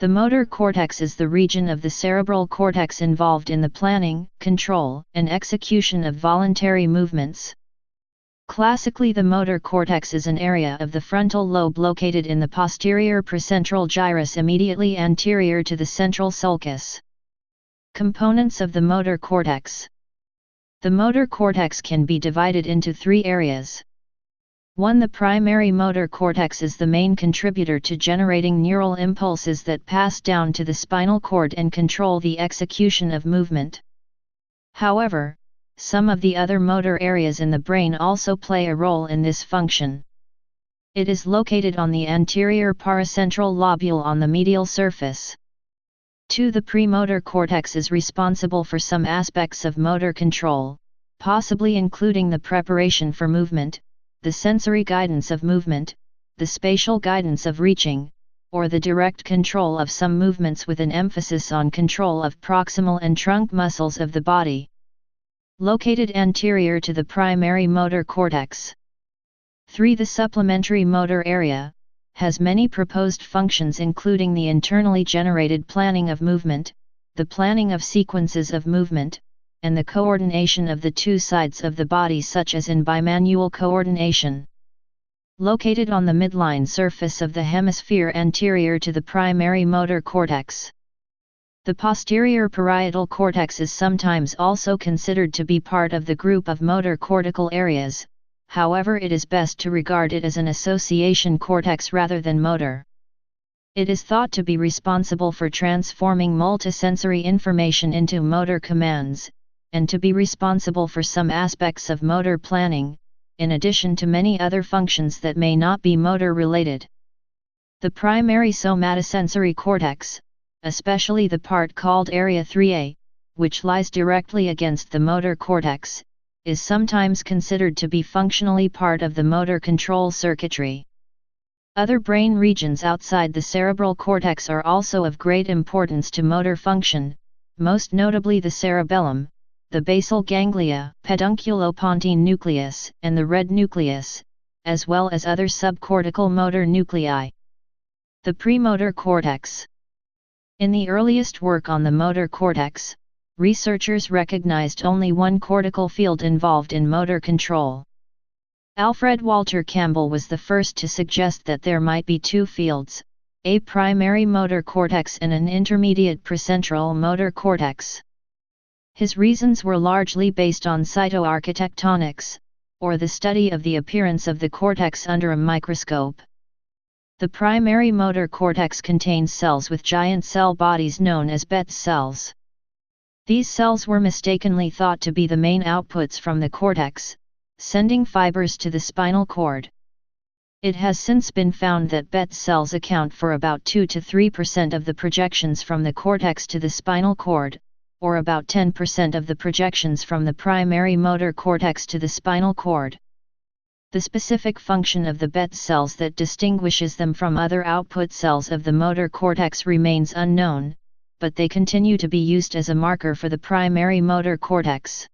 The motor cortex is the region of the cerebral cortex involved in the planning, control, and execution of voluntary movements. Classically, the motor cortex is an area of the frontal lobe located in the posterior precentral gyrus immediately anterior to the central sulcus. Components of the motor cortex. The motor cortex can be divided into three areas. 1. The primary motor cortex is the main contributor to generating neural impulses that pass down to the spinal cord and control the execution of movement. However, some of the other motor areas in the brain also play a role in this function. It is located on the anterior paracentral lobule on the medial surface. 2. The premotor cortex is responsible for some aspects of motor control, possibly including the preparation for movement, the sensory guidance of movement, the spatial guidance of reaching, or the direct control of some movements with an emphasis on control of proximal and trunk muscles of the body. Located anterior to the primary motor cortex. 3. The supplementary motor area has many proposed functions, including the internally generated planning of movement, the planning of sequences of movement, and the coordination of the two sides of the body, such as in bimanual coordination. Located on the midline surface of the hemisphere anterior to the primary motor cortex. The posterior parietal cortex is sometimes also considered to be part of the group of motor cortical areas, however it is best to regard it as an association cortex rather than motor. It is thought to be responsible for transforming multisensory information into motor commands, and to be responsible for some aspects of motor planning, in addition to many other functions that may not be motor-related. The primary somatosensory cortex, especially the part called Area 3A, which lies directly against the motor cortex, is sometimes considered to be functionally part of the motor control circuitry. Other brain regions outside the cerebral cortex are also of great importance to motor function, most notably the cerebellum, the basal ganglia, pedunculopontine nucleus, and the red nucleus, as well as other subcortical motor nuclei. The premotor cortex. In the earliest work on the motor cortex, researchers recognized only one cortical field involved in motor control. Alfred Walter Campbell was the first to suggest that there might be two fields, a primary motor cortex and an intermediate precentral motor cortex. His reasons were largely based on cytoarchitectonics, or the study of the appearance of the cortex under a microscope. The primary motor cortex contains cells with giant cell bodies known as Betz cells. These cells were mistakenly thought to be the main outputs from the cortex, sending fibers to the spinal cord. It has since been found that Betz cells account for about 2 to 3% of the projections from the cortex to the spinal cord, or about 10% of the projections from the primary motor cortex to the spinal cord. The specific function of the Betz cells that distinguishes them from other output cells of the motor cortex remains unknown, but they continue to be used as a marker for the primary motor cortex.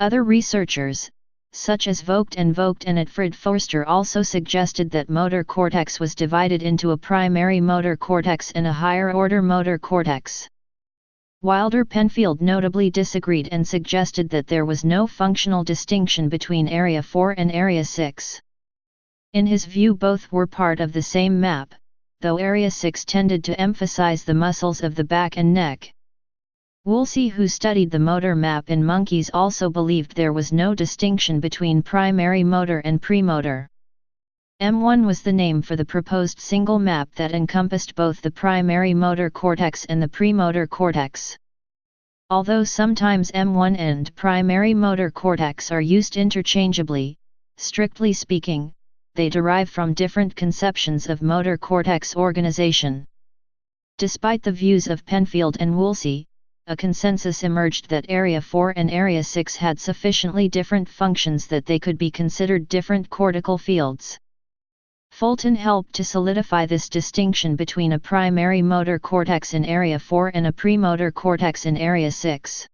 Other researchers, such as Vogt and Edfrid Forster, also suggested that motor cortex was divided into a primary motor cortex and a higher-order motor cortex. Wilder Penfield notably disagreed and suggested that there was no functional distinction between Area 4 and Area 6. In his view, both were part of the same map, though Area 6 tended to emphasize the muscles of the back and neck. Woolsey, who studied the motor map in monkeys, also believed there was no distinction between primary motor and premotor. M1 was the name for the proposed single map that encompassed both the primary motor cortex and the premotor cortex. Although sometimes M1 and primary motor cortex are used interchangeably, strictly speaking, they derive from different conceptions of motor cortex organization. Despite the views of Penfield and Woolsey, a consensus emerged that Area 4 and Area 6 had sufficiently different functions that they could be considered different cortical fields. Fulton helped to solidify this distinction between a primary motor cortex in Area 4 and a premotor cortex in Area 6.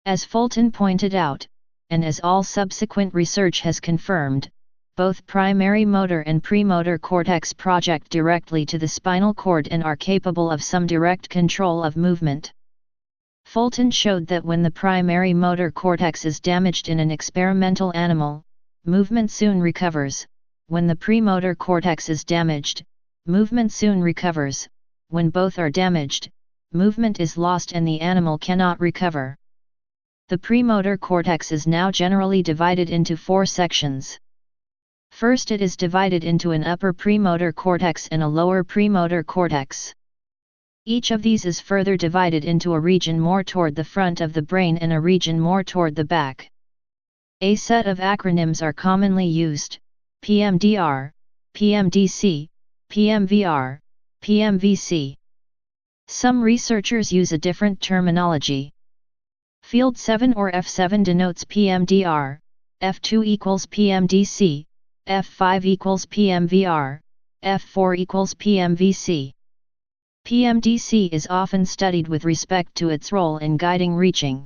As Fulton pointed out, and as all subsequent research has confirmed, both primary motor and premotor cortex project directly to the spinal cord and are capable of some direct control of movement. Fulton showed that when the primary motor cortex is damaged in an experimental animal, movement soon recovers. When the premotor cortex is damaged, movement soon recovers. When both are damaged, movement is lost and the animal cannot recover. The premotor cortex is now generally divided into 4 sections. First, it is divided into an upper premotor cortex and a lower premotor cortex. Each of these is further divided into a region more toward the front of the brain and a region more toward the back. A set of acronyms are commonly used: PMDR, PMDC, PMVR, PMVC. Some researchers use a different terminology. Field 7 or F7 denotes PMDR, F2 equals PMDC, F5 equals PMVR, F4 equals PMVC. PMDC is often studied with respect to its role in guiding reaching.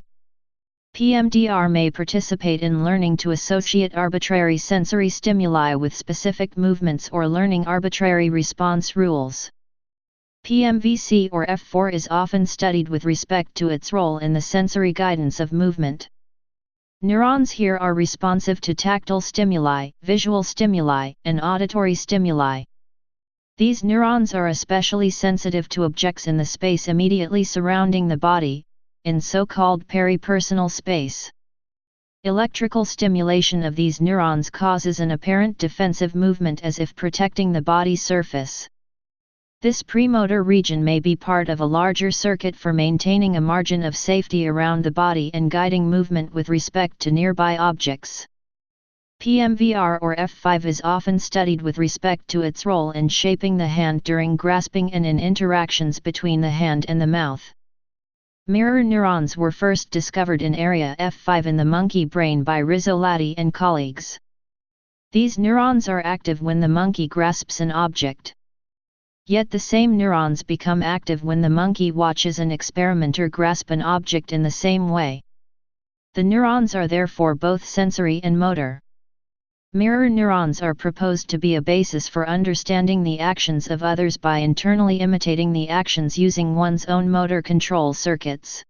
PMDR may participate in learning to associate arbitrary sensory stimuli with specific movements or learning arbitrary response rules. PMVC or F4 is often studied with respect to its role in the sensory guidance of movement. Neurons here are responsive to tactile stimuli, visual stimuli, and auditory stimuli. These neurons are especially sensitive to objects in the space immediately surrounding the body, in so-called peripersonal space. Electrical stimulation of these neurons causes an apparent defensive movement as if protecting the body surface. This premotor region may be part of a larger circuit for maintaining a margin of safety around the body and guiding movement with respect to nearby objects. PMVR or F5 is often studied with respect to its role in shaping the hand during grasping and in interactions between the hand and the mouth. Mirror neurons were first discovered in area F5 in the monkey brain by Rizzolatti and colleagues. These neurons are active when the monkey grasps an object. Yet the same neurons become active when the monkey watches an experimenter grasp an object in the same way. The neurons are therefore both sensory and motor. Mirror neurons are proposed to be a basis for understanding the actions of others by internally imitating the actions using one's own motor control circuits.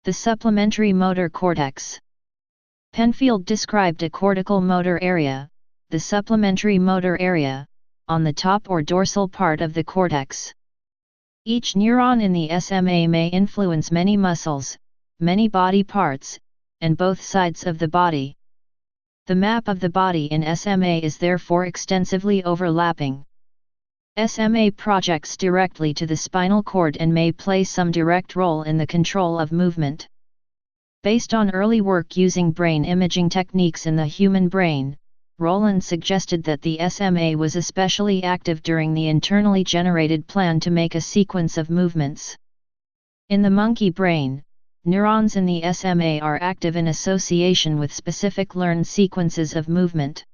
The supplementary motor cortex. Penfield described a cortical motor area, the supplementary motor area, on the top or dorsal part of the cortex. Each neuron in the SMA may influence many muscles, many body parts, and both sides of the body. The map of the body in SMA is therefore extensively overlapping. SMA projects directly to the spinal cord and may play some direct role in the control of movement. Based on early work using brain imaging techniques in the human brain, Rowland suggested that the SMA was especially active during the internally generated plan to make a sequence of movements. In the monkey brain, neurons in the SMA are active in association with specific learned sequences of movement.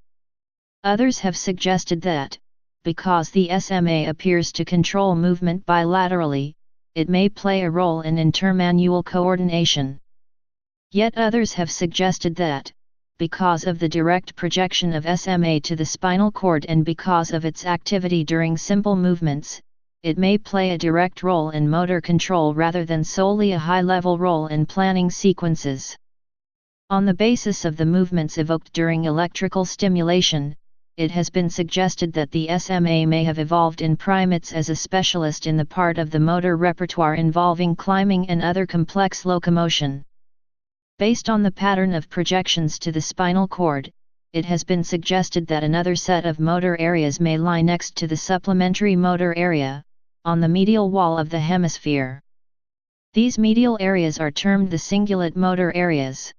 Others have suggested that, because the SMA appears to control movement bilaterally, it may play a role in intermanual coordination. Yet others have suggested that, because of the direct projection of SMA to the spinal cord and because of its activity during simple movements, it may play a direct role in motor control rather than solely a high-level role in planning sequences. On the basis of the movements evoked during electrical stimulation, it has been suggested that the SMA may have evolved in primates as a specialist in the part of the motor repertoire involving climbing and other complex locomotion. Based on the pattern of projections to the spinal cord, it has been suggested that another set of motor areas may lie next to the supplementary motor area, on the medial wall of the hemisphere. These medial areas are termed the cingulate motor areas.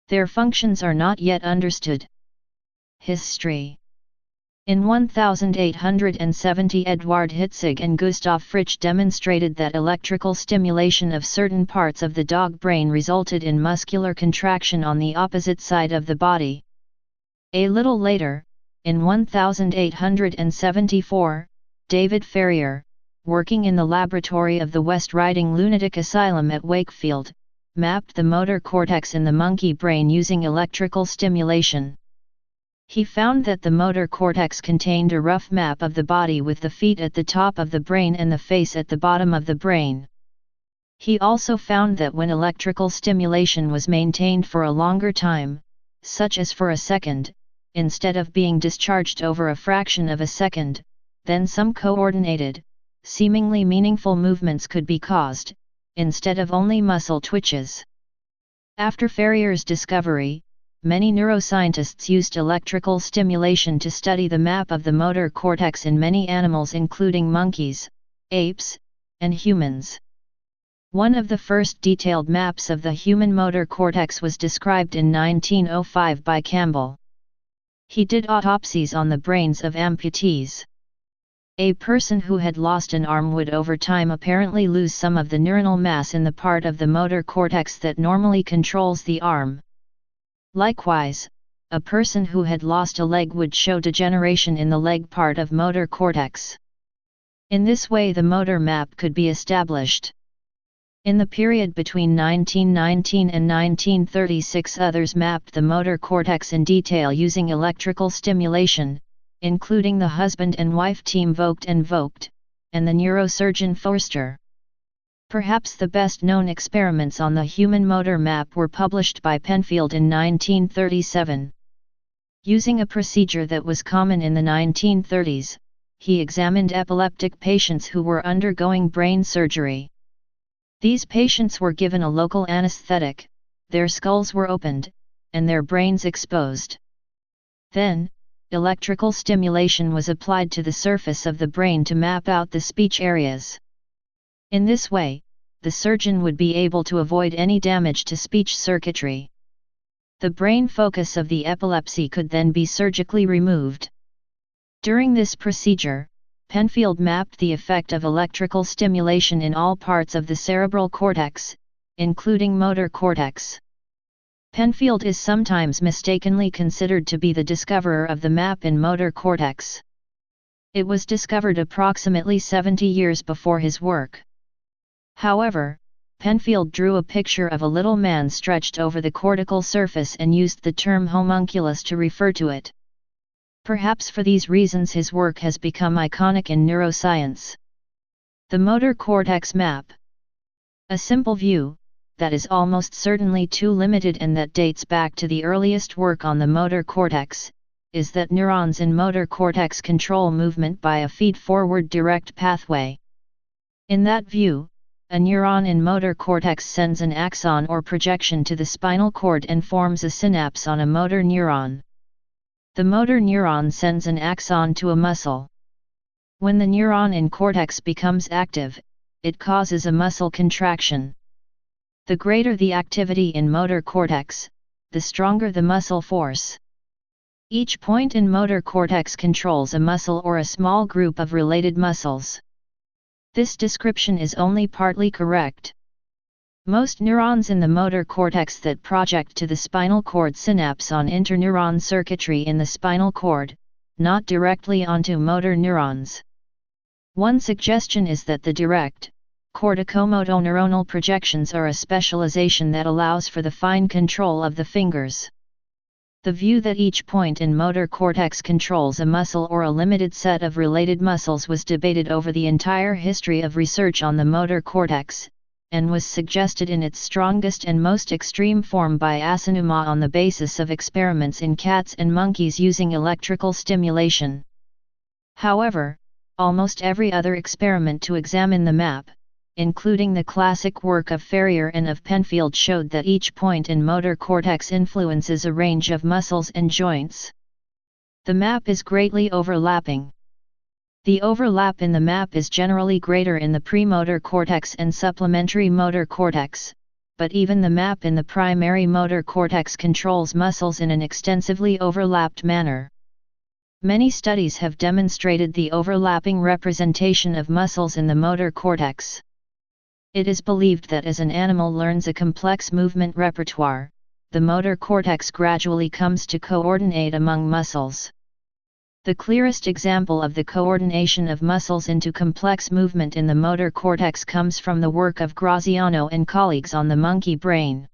Their functions are not yet understood. History. In 1870, Eduard Hitzig and Gustav Fritsch demonstrated that electrical stimulation of certain parts of the dog brain resulted in muscular contraction on the opposite side of the body. A little later, in 1874, David Ferrier, working in the laboratory of the West Riding Lunatic Asylum at Wakefield, mapped the motor cortex in the monkey brain using electrical stimulation. He found that the motor cortex contained a rough map of the body with the feet at the top of the brain and the face at the bottom of the brain. He also found that when electrical stimulation was maintained for a longer time, such as for a second, instead of being discharged over a fraction of a second, then some coordinated, seemingly meaningful movements could be caused, instead of only muscle twitches. After Ferrier's discovery, many neuroscientists used electrical stimulation to study the map of the motor cortex in many animals including monkeys, apes, and humans. One of the first detailed maps of the human motor cortex was described in 1905 by Campbell. He did autopsies on the brains of amputees. A person who had lost an arm would over time apparently lose some of the neuronal mass in the part of the motor cortex that normally controls the arm. Likewise, a person who had lost a leg would show degeneration in the leg part of motor cortex. In this way the motor map could be established. In the period between 1919 and 1936 others mapped the motor cortex in detail using electrical stimulation, including the husband and wife team Vogt and Vogt, and the neurosurgeon Forster. Perhaps the best-known experiments on the human motor map were published by Penfield in 1937. Using a procedure that was common in the 1930s, he examined epileptic patients who were undergoing brain surgery. These patients were given a local anesthetic, their skulls were opened, and their brains exposed. Then, electrical stimulation was applied to the surface of the brain to map out the speech areas. In this way, the surgeon would be able to avoid any damage to speech circuitry. The brain focus of the epilepsy could then be surgically removed. During this procedure, Penfield mapped the effect of electrical stimulation in all parts of the cerebral cortex, including motor cortex. Penfield is sometimes mistakenly considered to be the discoverer of the map in motor cortex. It was discovered approximately 70 years before his work. However, Penfield drew a picture of a little man stretched over the cortical surface and used the term homunculus to refer to it. Perhaps for these reasons his work has become iconic in neuroscience. The motor cortex map. A simple view, that is almost certainly too limited and that dates back to the earliest work on the motor cortex, is that neurons in motor cortex control movement by a feed-forward direct pathway. In that view, a neuron in motor cortex sends an axon or projection to the spinal cord and forms a synapse on a motor neuron. The motor neuron sends an axon to a muscle. When the neuron in cortex becomes active, it causes a muscle contraction. The greater the activity in motor cortex, the stronger the muscle force. Each point in motor cortex controls a muscle or a small group of related muscles. This description is only partly correct. Most neurons in the motor cortex that project to the spinal cord synapse on interneuron circuitry in the spinal cord, not directly onto motor neurons. One suggestion is that the direct, corticomotoneuronal projections are a specialization that allows for the fine control of the fingers. The view that each point in motor cortex controls a muscle or a limited set of related muscles was debated over the entire history of research on the motor cortex, and was suggested in its strongest and most extreme form by Asanuma on the basis of experiments in cats and monkeys using electrical stimulation. However, almost every other experiment to examine the map, including the classic work of Ferrier and of Penfield, showed that each point in motor cortex influences a range of muscles and joints. The map is greatly overlapping. The overlap in the map is generally greater in the premotor cortex and supplementary motor cortex, but even the map in the primary motor cortex controls muscles in an extensively overlapped manner. Many studies have demonstrated the overlapping representation of muscles in the motor cortex. It is believed that as an animal learns a complex movement repertoire, the motor cortex gradually comes to coordinate among muscles. The clearest example of the coordination of muscles into complex movement in the motor cortex comes from the work of Graziano and colleagues on the monkey brain.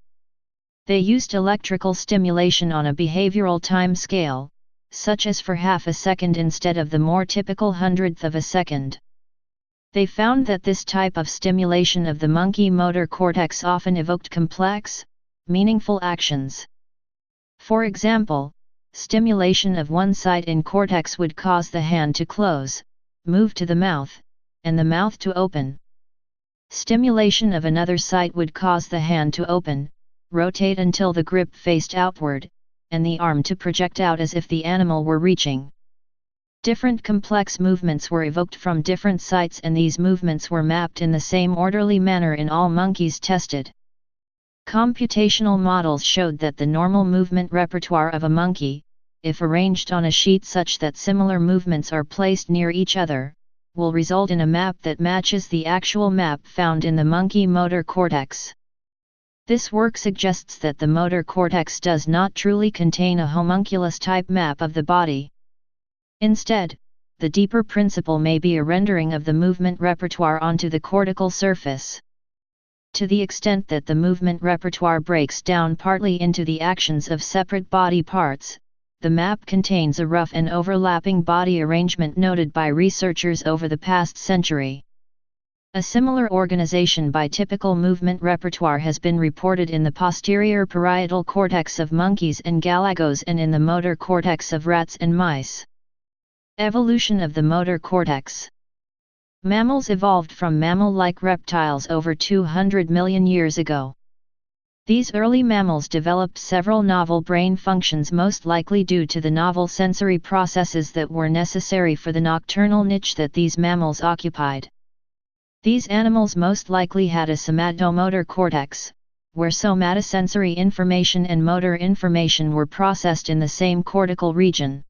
They used electrical stimulation on a behavioral time scale, such as for half a second instead of the more typical hundredth of a second. They found that this type of stimulation of the monkey motor cortex often evoked complex, meaningful actions. For example, stimulation of one site in cortex would cause the hand to close, move to the mouth, and the mouth to open. Stimulation of another site would cause the hand to open, rotate until the grip faced outward, and the arm to project out as if the animal were reaching. Different complex movements were evoked from different sites, and these movements were mapped in the same orderly manner in all monkeys tested. Computational models showed that the normal movement repertoire of a monkey, if arranged on a sheet such that similar movements are placed near each other, will result in a map that matches the actual map found in the monkey motor cortex. This work suggests that the motor cortex does not truly contain a homunculus-type map of the body. Instead, the deeper principle may be a rendering of the movement repertoire onto the cortical surface. To the extent that the movement repertoire breaks down partly into the actions of separate body parts, the map contains a rough and overlapping body arrangement noted by researchers over the past century. A similar organization by typical movement repertoire has been reported in the posterior parietal cortex of monkeys and galagos and in the motor cortex of rats and mice. Evolution of the motor cortex. Mammals evolved from mammal-like reptiles over 200 million years ago. These early mammals developed several novel brain functions, most likely due to the novel sensory processes that were necessary for the nocturnal niche that these mammals occupied. These animals most likely had a somatomotor cortex, where somatosensory information and motor information were processed in the same cortical region.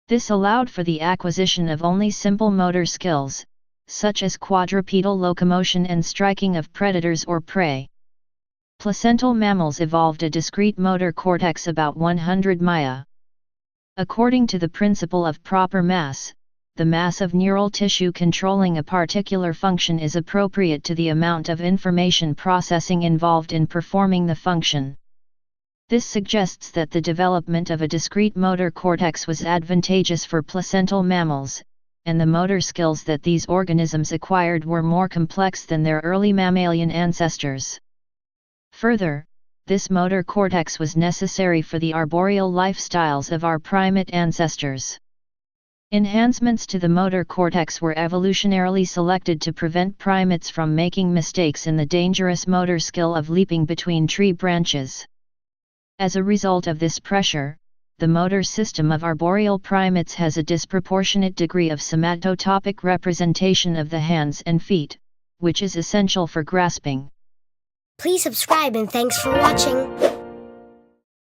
This allowed for the acquisition of only simple motor skills, such as quadrupedal locomotion and striking of predators or prey. Placental mammals evolved a discrete motor cortex about 100 mya. According to the principle of proper mass, the mass of neural tissue controlling a particular function is appropriate to the amount of information processing involved in performing the function. This suggests that the development of a discrete motor cortex was advantageous for placental mammals, and the motor skills that these organisms acquired were more complex than their early mammalian ancestors. Further, this motor cortex was necessary for the arboreal lifestyles of our primate ancestors. Enhancements to the motor cortex were evolutionarily selected to prevent primates from making mistakes in the dangerous motor skill of leaping between tree branches. As a result of this pressure, the motor system of arboreal primates has a disproportionate degree of somatotopic representation of the hands and feet, which is essential for grasping. Please subscribe and thanks for watching.